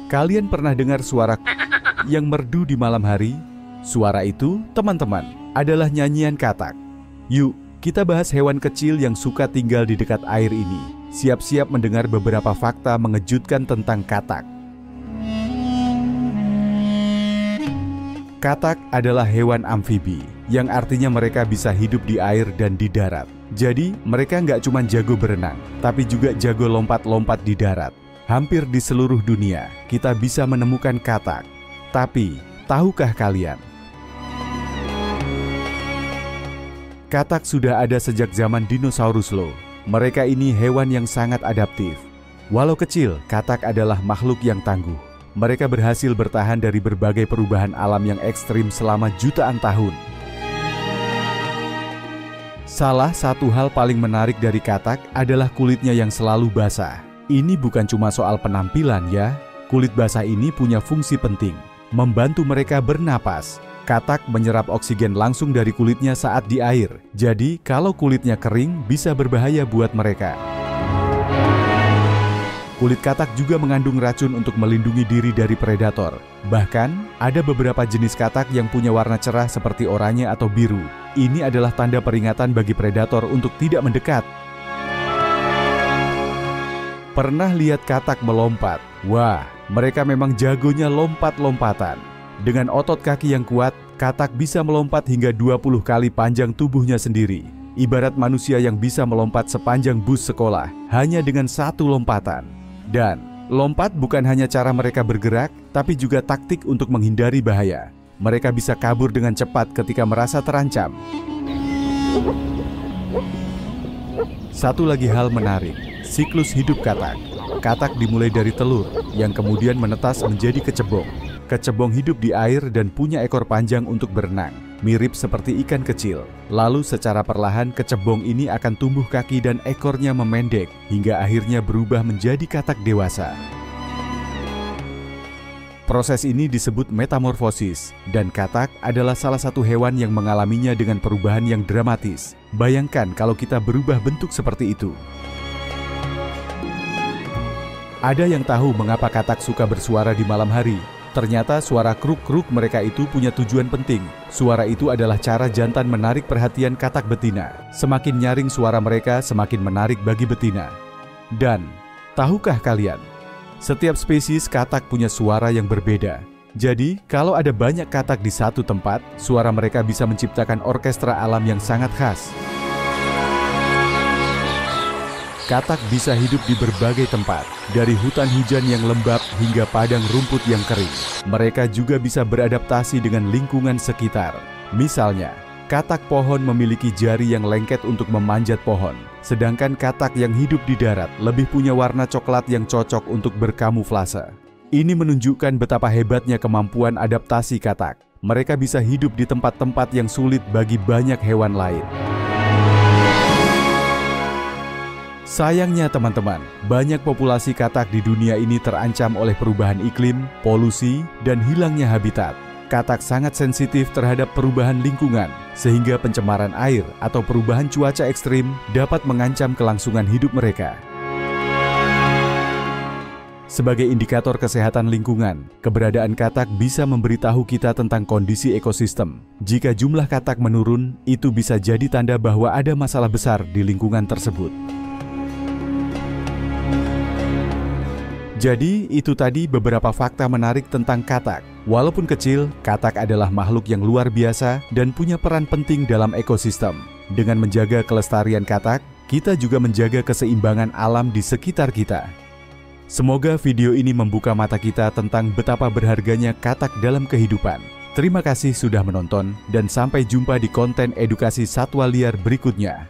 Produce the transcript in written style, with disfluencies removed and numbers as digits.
Kalian pernah dengar suara yang merdu di malam hari? Suara itu, teman-teman, adalah nyanyian katak. Yuk, kita bahas hewan kecil yang suka tinggal di dekat air ini. Siap-siap mendengar beberapa fakta mengejutkan tentang katak. Katak adalah hewan amfibi, yang artinya mereka bisa hidup di air dan di darat. Jadi, mereka nggak cuma jago berenang, tapi juga jago lompat-lompat di darat. Hampir di seluruh dunia, kita bisa menemukan katak. Tapi, tahukah kalian? Katak sudah ada sejak zaman dinosaurus loh. Mereka ini hewan yang sangat adaptif. Walau kecil, katak adalah makhluk yang tangguh. Mereka berhasil bertahan dari berbagai perubahan alam yang ekstrim selama jutaan tahun. Salah satu hal paling menarik dari katak adalah kulitnya yang selalu basah. Ini bukan cuma soal penampilan ya. Kulit basah ini punya fungsi penting, membantu mereka bernapas. Katak menyerap oksigen langsung dari kulitnya saat di air. Jadi, kalau kulitnya kering, bisa berbahaya buat mereka. Kulit katak juga mengandung racun untuk melindungi diri dari predator. Bahkan, ada beberapa jenis katak yang punya warna cerah seperti oranye atau biru. Ini adalah tanda peringatan bagi predator untuk tidak mendekat. Pernah lihat katak melompat? Wah, mereka memang jagonya lompat-lompatan. Dengan otot kaki yang kuat, katak bisa melompat hingga 20 kali panjang tubuhnya sendiri. Ibarat manusia yang bisa melompat sepanjang bus sekolah, hanya dengan satu lompatan. Dan, lompat bukan hanya cara mereka bergerak, tapi juga taktik untuk menghindari bahaya. Mereka bisa kabur dengan cepat ketika merasa terancam. Satu lagi hal menarik. Siklus hidup katak. Katak dimulai dari telur, yang kemudian menetas menjadi kecebong. Kecebong hidup di air dan punya ekor panjang untuk berenang, mirip seperti ikan kecil. Lalu secara perlahan kecebong ini akan tumbuh kaki dan ekornya memendek, hingga akhirnya berubah menjadi katak dewasa. Proses ini disebut metamorfosis, dan katak adalah salah satu hewan yang mengalaminya dengan perubahan yang dramatis. Bayangkan kalau kita berubah bentuk seperti itu. Ada yang tahu mengapa katak suka bersuara di malam hari? Ternyata suara kruk-kruk mereka itu punya tujuan penting. Suara itu adalah cara jantan menarik perhatian katak betina. Semakin nyaring suara mereka, semakin menarik bagi betina. Dan, tahukah kalian? Setiap spesies katak punya suara yang berbeda. Jadi, kalau ada banyak katak di satu tempat, suara mereka bisa menciptakan orkestra alam yang sangat khas. Katak bisa hidup di berbagai tempat, dari hutan hujan yang lembab hingga padang rumput yang kering. Mereka juga bisa beradaptasi dengan lingkungan sekitar. Misalnya, katak pohon memiliki jari yang lengket untuk memanjat pohon, sedangkan katak yang hidup di darat lebih punya warna coklat yang cocok untuk berkamuflase. Ini menunjukkan betapa hebatnya kemampuan adaptasi katak. Mereka bisa hidup di tempat-tempat yang sulit bagi banyak hewan lain. Sayangnya teman-teman, banyak populasi katak di dunia ini terancam oleh perubahan iklim, polusi, dan hilangnya habitat. Katak sangat sensitif terhadap perubahan lingkungan, sehingga pencemaran air atau perubahan cuaca ekstrim dapat mengancam kelangsungan hidup mereka. Sebagai indikator kesehatan lingkungan, keberadaan katak bisa memberitahu kita tentang kondisi ekosistem. Jika jumlah katak menurun, itu bisa jadi tanda bahwa ada masalah besar di lingkungan tersebut. Jadi, itu tadi beberapa fakta menarik tentang katak. Walaupun kecil, katak adalah makhluk yang luar biasa dan punya peran penting dalam ekosistem. Dengan menjaga kelestarian katak, kita juga menjaga keseimbangan alam di sekitar kita. Semoga video ini membuka mata kita tentang betapa berharganya katak dalam kehidupan. Terima kasih sudah menonton, dan sampai jumpa di konten edukasi satwa liar berikutnya.